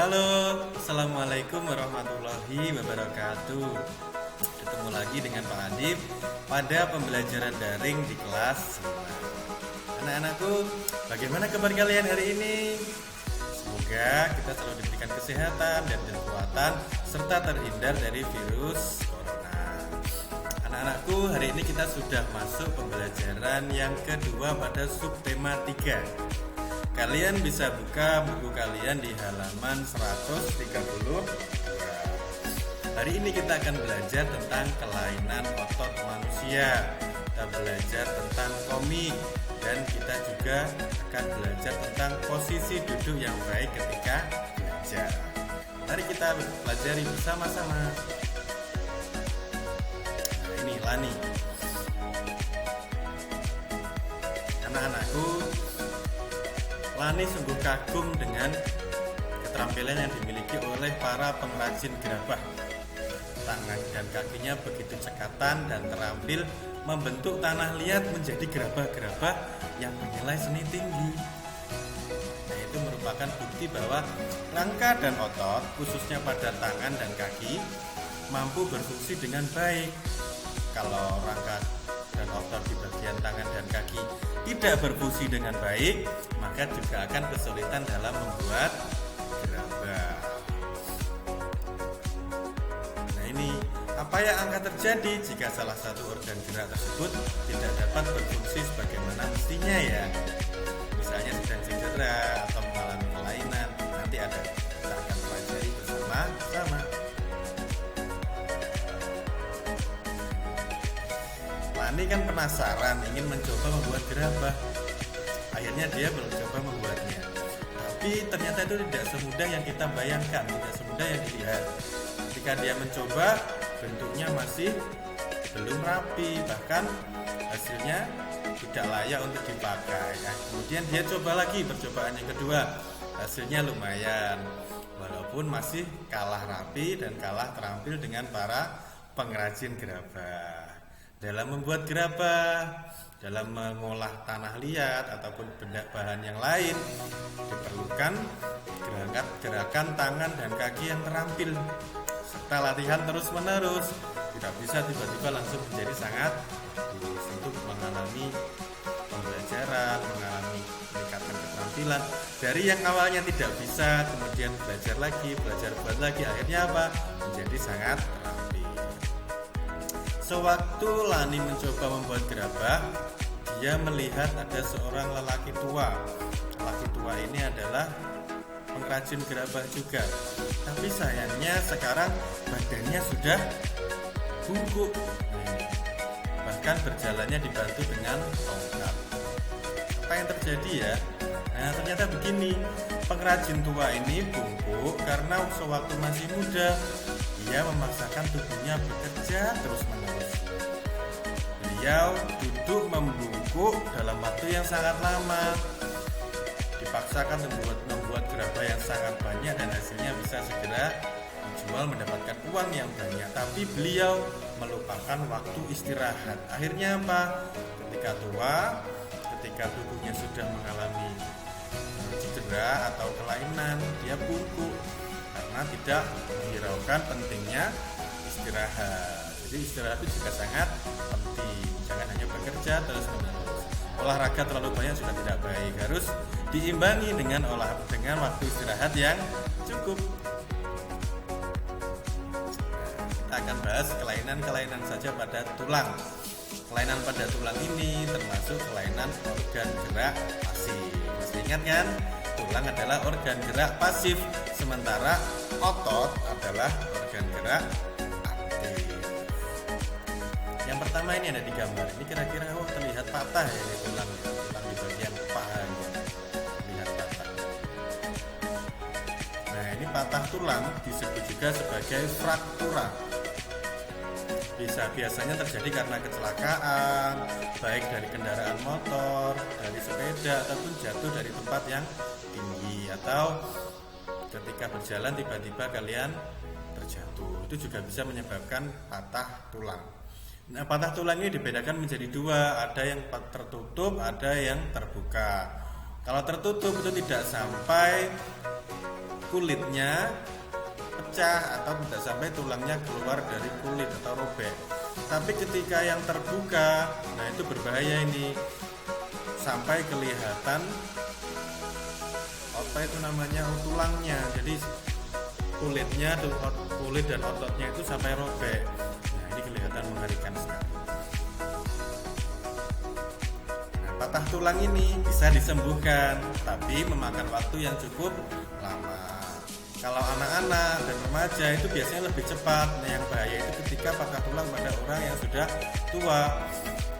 Halo, Assalamualaikum warahmatullahi wabarakatuh. Ketemu lagi dengan Pak Adib pada pembelajaran daring di kelas 5. Anak-anakku, bagaimana kabar kalian hari ini? Semoga kita selalu diberikan kesehatan dan kekuatan serta terhindar dari virus corona. Anak-anakku, hari ini kita sudah masuk pembelajaran yang kedua pada subtema 3. Kalian bisa buka buku kalian di halaman 130. Hari ini kita akan belajar tentang kelainan otot manusia. Kita belajar tentang komik dan kita juga akan belajar tentang posisi duduk yang baik ketika belajar. Mari kita pelajari bersama-sama. Nah, ini Lani. Anak-anakku, Lani sungguh kagum dengan keterampilan yang dimiliki oleh para pengrajin gerabah. Tangan dan kakinya begitu cekatan dan terampil membentuk tanah liat menjadi gerabah-gerabah yang bernilai seni tinggi. Nah, itu merupakan bukti bahwa rangka dan otot, khususnya pada tangan dan kaki, mampu berfungsi dengan baik. Kalau rangka dan otot di bagian tangan dan kaki tidak berfungsi dengan baik, maka juga akan kesulitan dalam membuat gerabah. Nah, ini apa yang akan terjadi jika salah satu organ gerak tersebut tidak dapat berfungsi sebagaimana mestinya ya. Misalnya sedang cedera atau mengalami kelainan. Nanti kita akan pelajari bersama-sama. Lani kan penasaran ingin mencoba membuat gerabah. Akhirnya dia mencoba membuatnya. Tapi ternyata itu tidak semudah yang kita bayangkan, tidak semudah yang dilihat. Ketika dia mencoba, bentuknya masih belum rapi, bahkan hasilnya tidak layak untuk dipakai. Nah, kemudian dia coba lagi percobaan yang kedua. Hasilnya lumayan, walaupun masih kalah rapi dan kalah terampil dengan para pengrajin gerabah. Dalam membuat gerabah, dalam mengolah tanah liat ataupun benda bahan yang lain, diperlukan gerakan tangan dan kaki yang terampil serta latihan terus-menerus. Tidak bisa tiba-tiba langsung menjadi sangat bagus. Untuk mengalami pembelajaran, mengalami meningkatkan keterampilan dari yang awalnya tidak bisa, kemudian belajar buat lagi, akhirnya apa? Menjadi sangat terampil. Sewaktu Lani mencoba membuat gerabah, dia melihat ada seorang lelaki tua. Lelaki tua ini adalah pengrajin gerabah juga. Tapi sayangnya sekarang badannya sudah bungkuk. Bahkan berjalannya dibantu dengan tongkat. Apa yang terjadi ya? Nah, ternyata begini. Pengrajin tua ini bungkuk karena sewaktu masih muda dia memaksakan tubuhnya bekerja terus-menerus. Beliau duduk membungkuk dalam waktu yang sangat lama. Dipaksakan membuat gerabah yang sangat banyak dan hasilnya bisa segera dijual mendapatkan uang yang banyak. Tapi beliau melupakan waktu istirahat. Akhirnya apa? Ketika tua, ketika tubuhnya sudah mengalami cedera atau kelainan, dia bungkuk karena tidak menghiraukan pentingnya istirahat. Jadi istirahat itu juga sangat penting. Jangan hanya bekerja terus-menerus. Olahraga terlalu banyak juga tidak baik. Harus diimbangi dengan waktu istirahat yang cukup. Kita akan bahas kelainan-kelainan saja pada tulang. Kelainan pada tulang ini termasuk kelainan organ gerak pasif. Masih ingat kan? Tulang adalah organ gerak pasif, sementara otot adalah organ gerak aktif. Yang pertama ini ada di gambar. Ini kira-kira terlihat patah ya ini tulang di bagian pahanya. Terlihat patah. Nah, ini patah tulang disebut juga sebagai fraktura. Biasanya terjadi karena kecelakaan, baik dari kendaraan motor, dari sepeda, ataupun jatuh dari tempat yang tinggi, atau ketika berjalan tiba-tiba kalian terjatuh. Itu juga bisa menyebabkan patah tulang. Nah, patah tulang ini dibedakan menjadi dua, ada yang tertutup, ada yang terbuka. Kalau tertutup itu tidak sampai kulitnya pecah atau tidak sampai tulangnya keluar dari kulit atau robek. Tapi ketika yang terbuka, nah itu berbahaya ini, sampai kelihatan apa itu namanya tulangnya. Jadi kulitnya, kulit dan ototnya itu sampai robek. Nah ini kelihatan mengerikan sekali. Nah, patah tulang ini bisa disembuhkan, tapi memakan waktu yang cukup lama. Kalau anak-anak dan remaja itu biasanya lebih cepat. Nah yang bahaya itu ketika patah tulang pada orang yang sudah tua,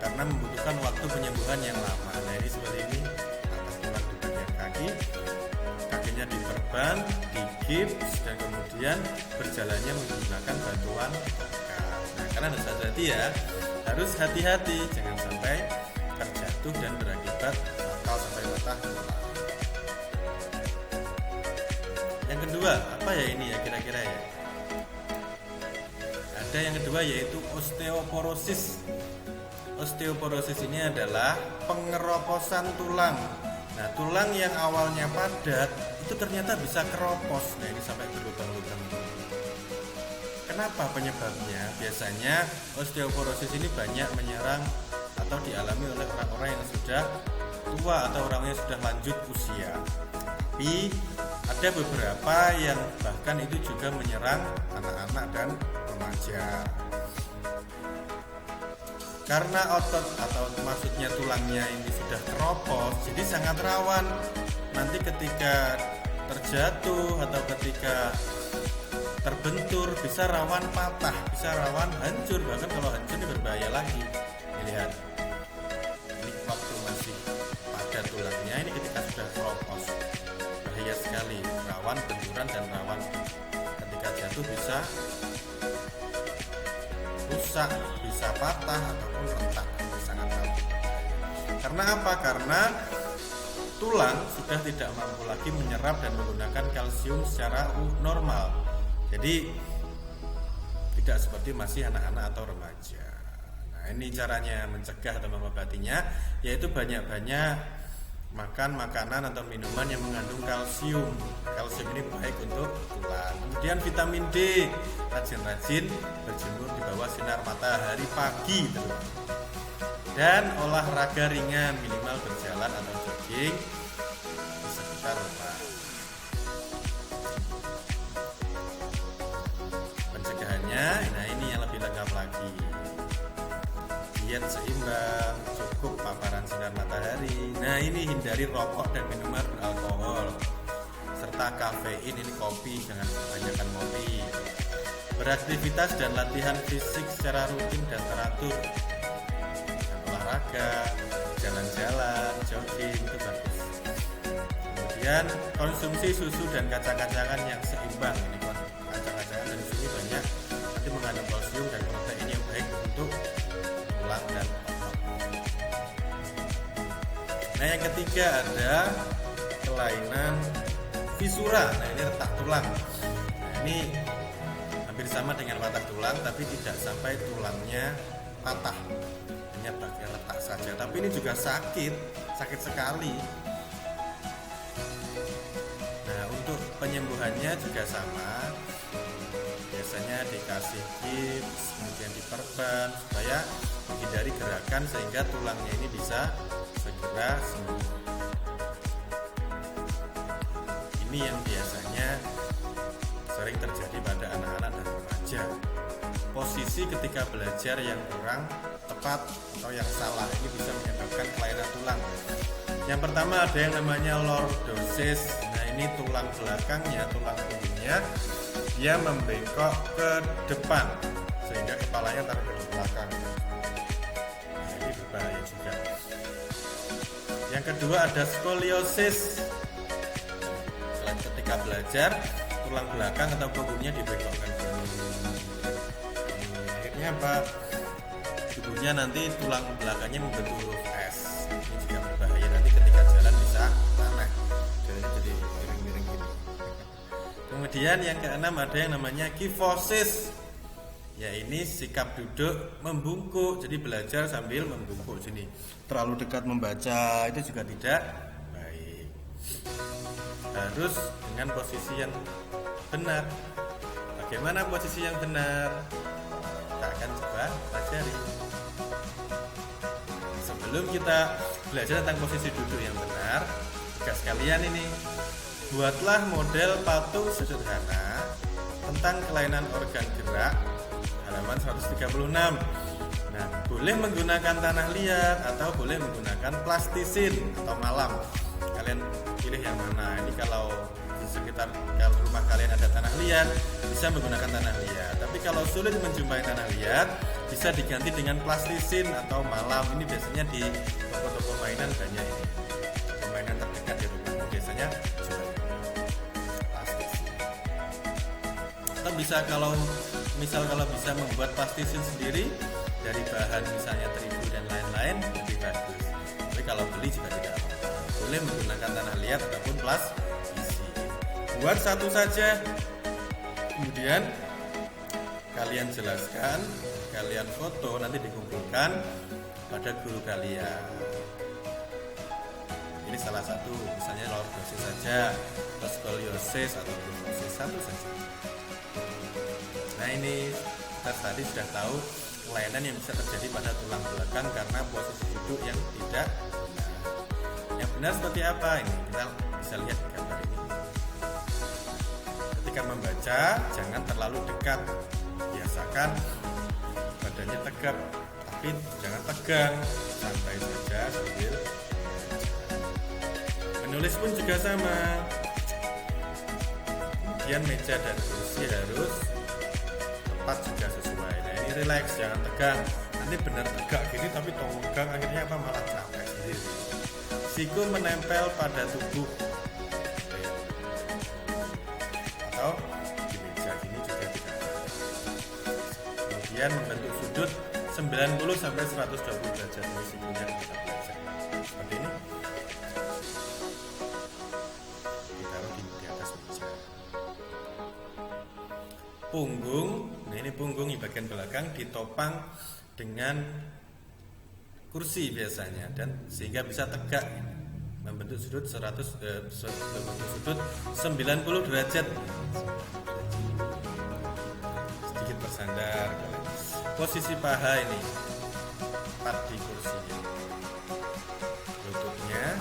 karena membutuhkan waktu penyembuhan yang lama. Nah ini seperti ini, patah tulang di bagian kaki, kakinya diperban, digips, dan kemudian berjalannya menggunakan bantuan tongkat. Nah karena harus hati-hati ya, harus hati-hati, jangan sampai terjatuh dan berakibat fatal sampai patah tulang. Yang kedua, apa ya ini ya kira-kira ya? Ada yang kedua yaitu osteoporosis. Osteoporosis ini adalah pengeroposan tulang. Nah, tulang yang awalnya padat itu ternyata bisa keropos. Nah, ini sampai berlubang-lubang. Kenapa penyebabnya? Biasanya osteoporosis ini banyak menyerang atau dialami oleh orang-orang yang sudah tua atau orang yang sudah lanjut usia. Tapi ada beberapa yang bahkan itu juga menyerang anak-anak dan remaja. Karena otot atau maksudnya tulangnya ini sudah keropos, jadi sangat rawan nanti ketika terjatuh atau ketika terbentur bisa rawan patah, bisa rawan hancur. Bahkan kalau hancur ini berbahaya lagi. Lihat, ini waktu masih padat tulangnya, ini ketika sudah keropos, bahaya sekali, rawan benturan dan rawan ketika jatuh bisa rusak, bisa patah ataupun retak, sangat rawan. Karena apa? Karena tulang sudah tidak mampu lagi menyerap dan menggunakan kalsium secara normal. Jadi tidak seperti masih anak-anak atau remaja. Nah ini caranya mencegah atau mengobatinya, yaitu banyak-banyak makan makanan atau minuman yang mengandung kalsium. Kalsium ini baik untuk tulang. Kemudian vitamin D, rajin-rajin berjemur di bawah sinar matahari pagi terus. Dan olahraga ringan, minimal berjalan atau jogging di sekitar rumah. Pencegahannya, nah ini yang lebih lengkap lagi. Diet seimbang, cukup paparan sinar matahari. Nah ini hindari rokok dan minuman beralkohol serta kafein, ini kopi, jangan kebanyakan kopi. Beraktivitas dan latihan fisik secara rutin dan teratur. Olahraga, jalan-jalan, jogging itu bagus. Kemudian konsumsi susu dan kacang-kacangan yang seimbang. Ini kacang-kacangan dan susu banyak nanti mengandung kalsium dan protein yang baik untuk tulang dan otot. Nah yang ketiga ada kelainan fisura. Nah ini retak tulang. Nah ini hampir sama dengan patah tulang, tapi tidak sampai tulangnya patah, hanya bagian retak saja. Tapi ini juga sakit sekali. Nah untuk penyembuhannya juga sama, biasanya dikasih gips, kemudian diperban supaya menghindari gerakan sehingga tulangnya ini bisa segera sembuh. Ini yang biasanya sering terjadi pada anak-anak dan remaja. Posisi ketika belajar yang kurang tepat atau yang salah ini bisa menyebabkan kelainan tulang. Yang pertama ada yang namanya lordosis. Nah ini tulang belakangnya, tulang punggungnya dia membengkok ke depan sehingga kepalanya taruh ke belakang. Nah ini berbahaya juga. Yang kedua ada skoliosis. Selain ketika belajar, tulang belakang atau punggungnya dibengkokkan. Akhirnya apa? Tubuhnya nanti tulang belakangnya membentuk huruf S. Ini juga berbahaya, nanti ketika jalan bisa aneh, jalannya jadi miring-miring gini. Kemudian yang keenam ada yang namanya kifosis. Ya ini sikap duduk membungkuk, jadi belajar sambil membungkuk sini. Terlalu dekat membaca itu juga tidak baik. harus dengan posisi yang benar. Bagaimana posisi yang benar? Kita akan coba pelajari. Sebelum kita belajar tentang posisi duduk yang benar, tugas kalian ini, buatlah model patung sederhana tentang kelainan organ gerak, halaman 136. Nah, boleh menggunakan tanah liat atau boleh menggunakan plastisin atau malam. Kalian pilih yang mana. Ini kalau di sekitar rumah kalian ada tanah liat, bisa menggunakan tanah liat. Tapi kalau sulit menjumpai tanah liat, bisa diganti dengan plastisin atau malam. Ini biasanya di toko-toko mainan banyak ini. Permainan terdekat di rumah biasanya jual plastisin. Atau bisa kalau bisa membuat plastisin sendiri dari bahan misalnya terigu dan lain-lain, lebih bagus. Tapi kalau beli juga tidak apa-apa. Boleh menggunakan tanah liat ataupun plastisi. Buat satu saja, kemudian kalian jelaskan, kalian foto, nanti dikumpulkan pada guru kalian. Ini salah satu, misalnya lordosis saja, atau skoliosis atau kyphosis, satu saja. Nah, ini kita tadi sudah tahu kelainan yang bisa terjadi pada tulang belakang karena posisi duduk yang tidak benar. Yang benar seperti apa? Ini kita bisa lihat di gambar ini. Ketika membaca, jangan terlalu dekat. Biasakan badannya tegap, tapi jangan tegang, santai saja sambil menulis pun juga sama. Kemudian meja dan kursi harus tepat juga sesuai. Nah, ini relax, jangan tegang. Nanti benar tegak gini tapi tegang, akhirnya apa, malah capek sendiri. Siku menempel pada tubuh atau di meja gini juga tidak. Kemudian membentuk sudut 90 sampai 120 derajat. Ini sikunya kita belajar seperti ini. Ditaruh di atas meja. Punggung, nah ini punggung di bagian belakang ditopang dengan kursi biasanya, dan sehingga bisa tegak membentuk sudut 90 derajat, sedikit bersandar. Posisi paha ini tepat di kursinya, lututnya.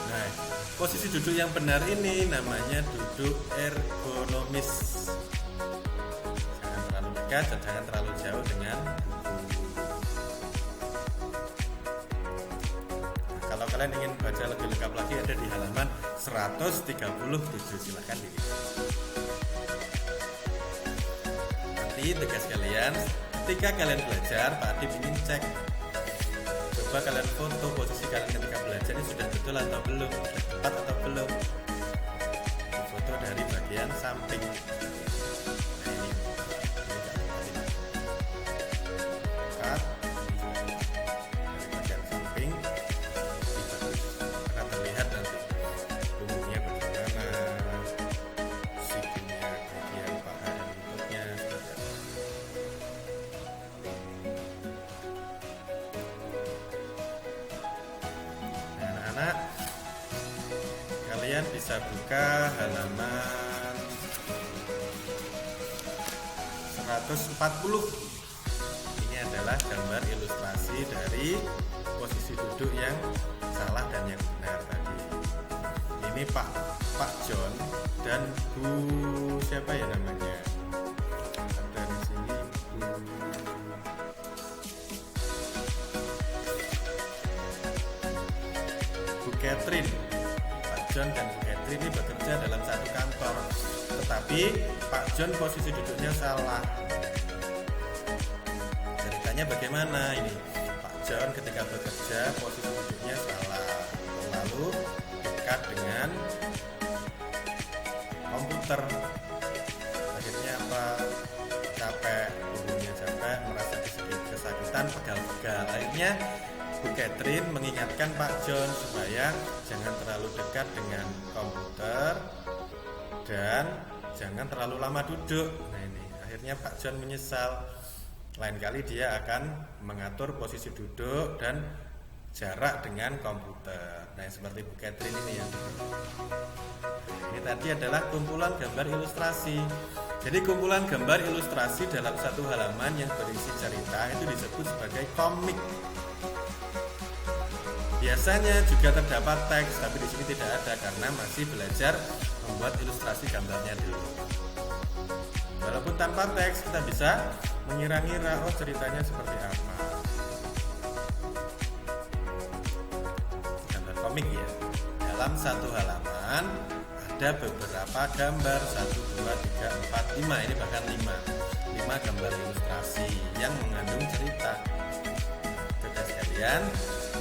Nah, posisi duduk yang benar ini namanya duduk ergonomis. Jangan terlalu dekat dan jangan terlalu jauh dengan buku. Nah, kalau kalian ingin baca lebih lengkap lagi, ada di halaman 137. Silakan dilihat. Nanti tugas kalian, ketika kalian belajar, Pak Adib ingin cek. Coba kalian foto posisi kalian ketika belajar ini sudah betul atau belum, sudah tepat atau belum. Foto dari bagian samping. Nah, ini tepat. Dari bagian samping karena terlihat nanti punggungnya bagaimana, sikunya, bagian paha dan lututnya seperti apa. Anak-anak, kalian bisa buka halaman 140. Ini adalah gambar ilustrasi dari posisi duduk yang salah dan yang benar tadi. Ini Pak John dan Bu siapa ya namanya? Ada di sini Bu Catherine. Pak John dan Bu Catherine ini bekerja dalam satu kantor, tetapi Pak John posisi duduknya salah. Ceritanya bagaimana ini? Pak John ketika bekerja posisi duduknya salah, lalu dekat dengan komputer. Akhirnya apa? Capek, punggungnya capek, merasa kesakitan, pegal-pegal. Akhirnya Bu Catherine mengingatkan Pak John supaya jangan terlalu dekat dengan komputer dan jangan terlalu lama duduk. Nah, ini akhirnya Pak John menyesal. Lain kali dia akan mengatur posisi duduk dan jarak dengan komputer. Nah, seperti Bu Catherine ini ya. Ini tadi adalah kumpulan gambar ilustrasi. Jadi kumpulan gambar ilustrasi dalam satu halaman yang berisi cerita itu disebut sebagai komik. Biasanya juga terdapat teks, tapi di sini tidak ada karena masih belajar membuat ilustrasi gambarnya dulu. Walaupun tanpa teks, kita bisa mengira-ngira ceritanya seperti apa. Gambar komik ya. Dalam satu halaman ada beberapa gambar 1, 2, 3, 4, 5. Ini bahkan 5 gambar ilustrasi yang mengandung cerita. Saudara sekalian,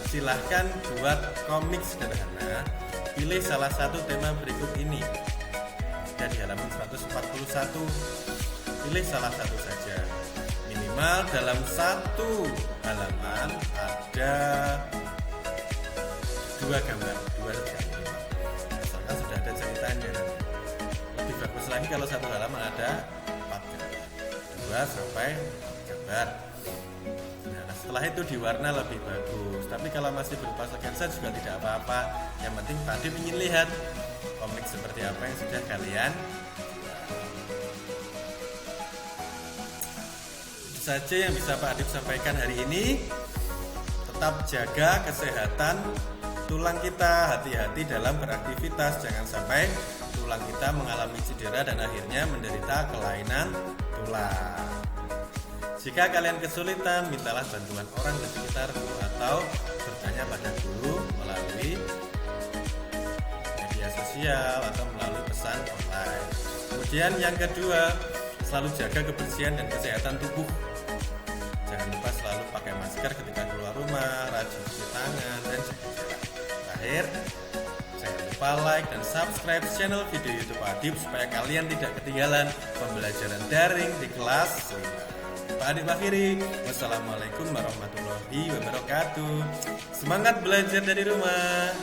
silahkan buat komik sederhana. Pilih salah satu tema berikut ini. Ada di halaman 141. Pilih salah satu saja. Minimal dalam satu halaman ada 2 gambar, 2 saja. Asalkan sudah ada ceritanya. Lebih bagus lagi kalau satu halaman ada 4 gambar, 2 sampai 4 gambar. Nah, setelah itu diwarna lebih bagus. Tapi kalau masih berupa sketsa juga tidak apa-apa. Yang penting Pak Adip ingin lihat komik seperti apa yang sudah kalian. Itu saja yang bisa Pak Adip sampaikan hari ini. Tetap jaga kesehatan tulang kita, hati-hati dalam beraktivitas. Jangan sampai tulang kita mengalami cedera dan akhirnya menderita kelainan tulang. Jika kalian kesulitan, mintalah bantuan orang di sekitarmu atau bertanya pada guru melalui media sosial atau melalui pesan online. Kemudian yang kedua, selalu jaga kebersihan dan kesehatan tubuh. Jangan lupa selalu pakai masker ketika keluar rumah, rajin cuci tangan, dan jaga jarak. Terakhir, jangan lupa like dan subscribe channel video YouTube Adip supaya kalian tidak ketinggalan pembelajaran daring di kelas 5. Pak Adip akhiri, wassalamualaikum warahmatullahi wabarakatuh. Semangat belajar dari rumah.